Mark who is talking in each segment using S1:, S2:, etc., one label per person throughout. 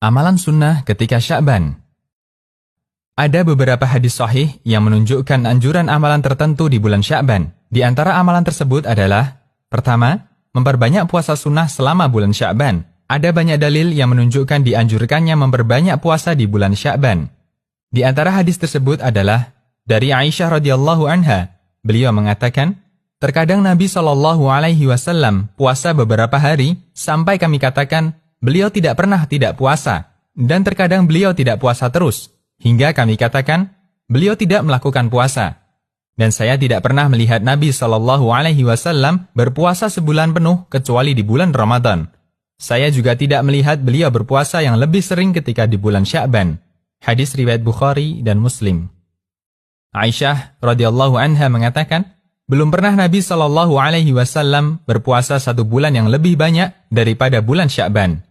S1: Amalan sunnah ketika Sya'ban. Ada beberapa hadis sahih yang menunjukkan anjuran amalan tertentu di bulan Sya'ban. Di antara amalan tersebut adalah: pertama, memperbanyak puasa sunnah selama bulan Sya'ban. Ada banyak dalil yang menunjukkan dianjurkannya memperbanyak puasa di bulan Sya'ban. Di antara hadis tersebut adalah dari Aisyah radhiyallahu anha. Beliau mengatakan, terkadang Nabi SAW puasa beberapa hari sampai kami katakan, beliau tidak pernah tidak puasa, dan terkadang beliau tidak puasa terus, hingga kami katakan, beliau tidak melakukan puasa. Dan saya tidak pernah melihat Nabi SAW berpuasa sebulan penuh kecuali di bulan Ramadan. Saya juga tidak melihat beliau berpuasa yang lebih sering ketika di bulan Sya'ban. Hadis riwayat Bukhari dan Muslim. Aisyah radhiyallahu anha mengatakan, belum pernah Nabi SAW berpuasa satu bulan yang lebih banyak daripada bulan Sya'ban.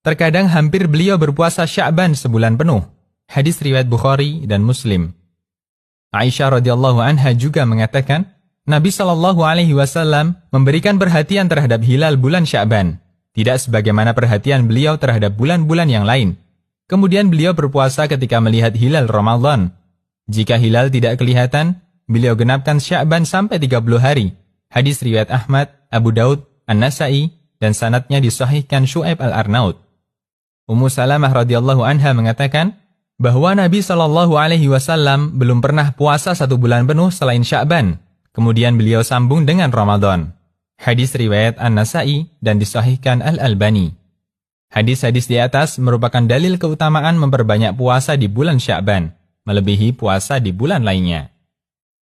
S1: Terkadang hampir beliau berpuasa Sya'ban sebulan penuh. Hadis riwayat Bukhari dan Muslim. Aisyah radhiyallahu anha juga mengatakan, Nabi SAW memberikan perhatian terhadap hilal bulan Sya'ban, tidak sebagaimana perhatian beliau terhadap bulan-bulan yang lain. Kemudian beliau berpuasa ketika melihat hilal Ramadan. Jika hilal tidak kelihatan, beliau genapkan Sya'ban sampai 30 hari. Hadis riwayat Ahmad, Abu Daud, An-Nasai, dan sanadnya disahihkan Syu'aib al-Arnaud. Ummu Salamah radhiyallahu anha mengatakan bahwa Nabi SAW belum pernah puasa satu bulan penuh selain Sya'ban. Kemudian beliau sambung dengan Ramadan. Hadis riwayat An-Nasai dan disahihkan Al-Albani. Hadis-hadis di atas merupakan dalil keutamaan memperbanyak puasa di bulan Sya'ban, melebihi puasa di bulan lainnya.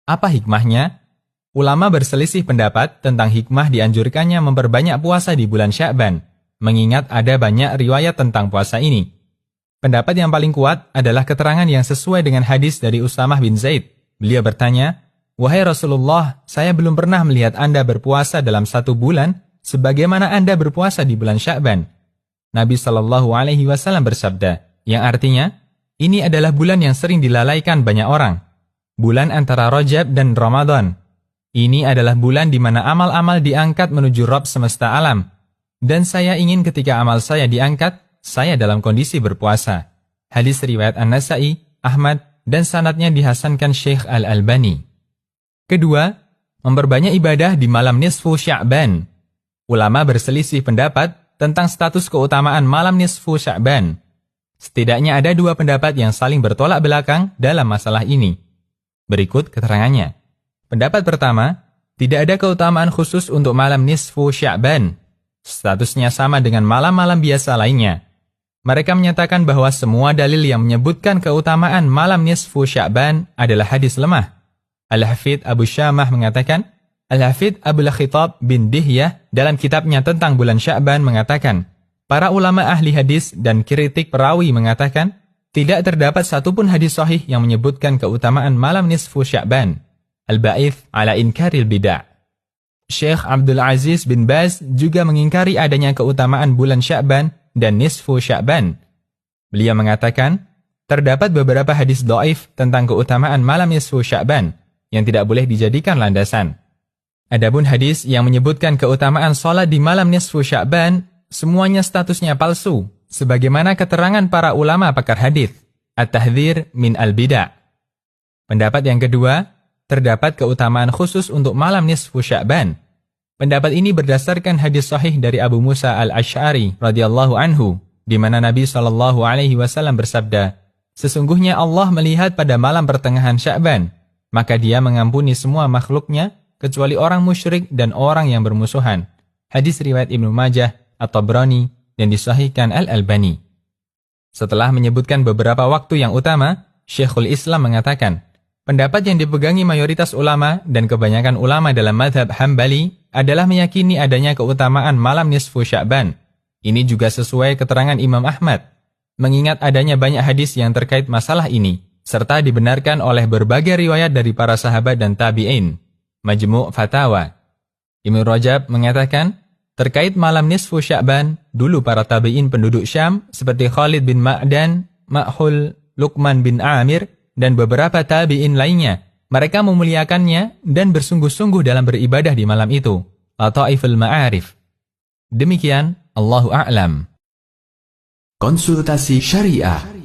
S1: Apa hikmahnya? Ulama berselisih pendapat tentang hikmah dianjurkannya memperbanyak puasa di bulan Sya'ban, mengingat ada banyak riwayat tentang puasa ini. Pendapat yang paling kuat adalah keterangan yang sesuai dengan hadis dari Usamah bin Zaid. Beliau bertanya, "Wahai Rasulullah, saya belum pernah melihat Anda berpuasa dalam satu bulan sebagaimana Anda berpuasa di bulan Sya'ban." Nabi SAW bersabda, yang artinya, ini adalah bulan yang sering dilalaikan banyak orang. Bulan antara Rajab dan Ramadan. Ini adalah bulan di mana amal-amal diangkat menuju Rabb semesta alam. Dan saya ingin ketika amal saya diangkat, saya dalam kondisi berpuasa. Hadis riwayat An-Nasai, Ahmad, dan sanadnya dihasankan Syekh Al-Albani. Kedua, memperbanyak ibadah di malam nisfu Sya'ban. Ulama berselisih pendapat tentang status keutamaan malam nisfu Sya'ban. Setidaknya ada dua pendapat yang saling bertolak belakang dalam masalah ini. Berikut keterangannya. Pendapat pertama, tidak ada keutamaan khusus untuk malam nisfu Sya'ban. Statusnya sama dengan malam-malam biasa lainnya. Mereka menyatakan bahwa semua dalil yang menyebutkan keutamaan malam nisfu Sya'ban adalah hadis lemah. Al-Hafidh Abu Syamah mengatakan, Al-Hafidh Abul Khitab bin Dihyah dalam kitabnya tentang bulan Sya'ban mengatakan, para ulama ahli hadis dan kritik perawi mengatakan, tidak terdapat satupun hadis sahih yang menyebutkan keutamaan malam nisfu Sya'ban. Al-Ba'ith ala inkaril bid'ah. Syekh Abdul Aziz bin Baz juga mengingkari adanya keutamaan bulan Sya'ban dan nisfu Sya'ban. Beliau mengatakan, terdapat beberapa hadis dhaif tentang keutamaan malam nisfu Sya'ban yang tidak boleh dijadikan landasan. Adapun hadis yang menyebutkan keutamaan salat di malam nisfu Sya'ban, semuanya statusnya palsu, sebagaimana keterangan para ulama pakar hadis. At-Tahdhir min al-Bid'ah. Pendapat yang kedua, terdapat keutamaan khusus untuk malam nisfu Sya'ban. Pendapat ini berdasarkan hadis sahih dari Abu Musa al-Asy'ari radhiyallahu anhu, di mana Nabi SAW bersabda, sesungguhnya Allah melihat pada malam pertengahan Sya'ban, maka Dia mengampuni semua makhluknya kecuali orang musyrik dan orang yang bermusuhan. Hadis riwayat Ibnu Majah, At-Tabrani, dan disahihkan Al-Albani. Setelah menyebutkan beberapa waktu yang utama, Syekhul Islam mengatakan, pendapat yang dipegangi mayoritas ulama dan kebanyakan ulama dalam mazhab Hambali adalah meyakini adanya keutamaan malam nisfu Sya'ban. Ini juga sesuai keterangan Imam Ahmad, mengingat adanya banyak hadis yang terkait masalah ini, serta dibenarkan oleh berbagai riwayat dari para sahabat dan tabi'in. Majmu' Fatawa. Ibnu Rajab mengatakan, terkait malam nisfu Sya'ban, dulu para tabi'in penduduk Syam seperti Khalid bin Ma'dan, Ma'hul, Luqman bin Amir, dan beberapa tabi'in lainnya, mereka memuliakannya dan bersungguh-sungguh dalam beribadah di malam itu. Lataiful Ma'arif. Demikian, Allahu a'lam.
S2: Konsultasi Syariah.